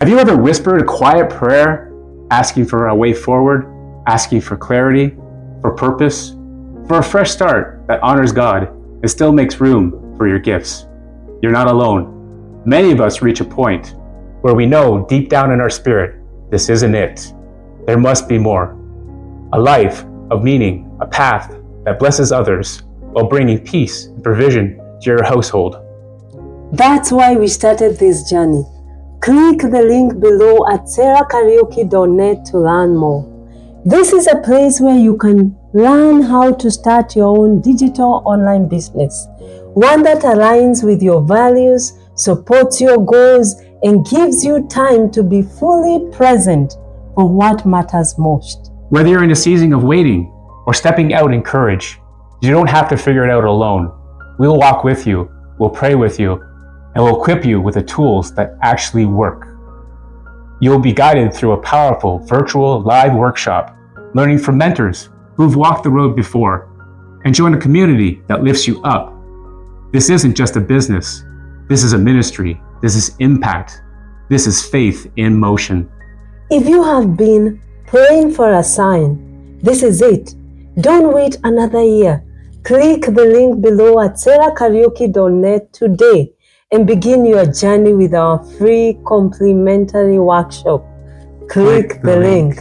Have you ever whispered a quiet prayer, asking for a way forward, asking for clarity, for purpose, for a fresh start that honors God and still makes room for your gifts? You're not alone. Many of us reach a point where we know deep down in our spirit, this isn't it. There must be more. A life of meaning, a path that blesses others while bringing peace and provision to your household. That's why we started this journey. Click the link below at serrakaraoke.net to learn more. This is a place where you can learn how to start your own digital online business, one that aligns with your values, supports your goals, and gives you time to be fully present for what matters most. Whether you're in a season of waiting or stepping out in courage, you don't have to figure it out alone. We'll walk with you, we'll pray with you, and will equip you with the tools that actually work. You'll be guided through a powerful virtual live workshop, learning from mentors who've walked the road before, and join a community that lifts you up. This isn't just a business. This is a ministry. This is impact. This is faith in motion. If you have been praying for a sign, this is it. Don't wait another year. Click the link below at serrakaraoke.net today and begin your journey with our free complimentary workshop. Click the link.